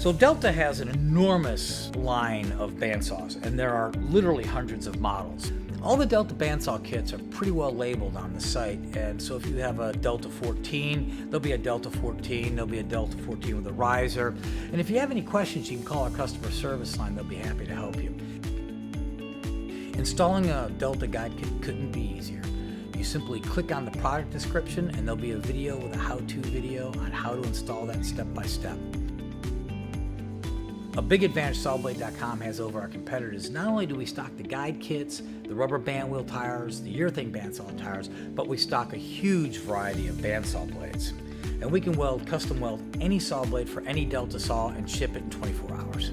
So Delta has an enormous line of bandsaws, and there are literally hundreds of models. All the Delta bandsaw kits are pretty well labeled on the site, and so if you have a Delta 14, there'll be a Delta 14, there'll be a Delta 14 with a riser. And if you have any questions, you can call our customer service line, they'll be happy to help you. Installing a Delta guide kit couldn't be easier. You simply click on the product description and there'll be a video with a how-to video on how to install that step by step. A big advantage Sawblade.com has over our competitors. Not only do we stock the guide kits, the rubber band wheel tires, the urethane bandsaw tires, but we stock a huge variety of bandsaw blades. And we can custom weld any saw blade for any Delta saw and ship it in 24 hours.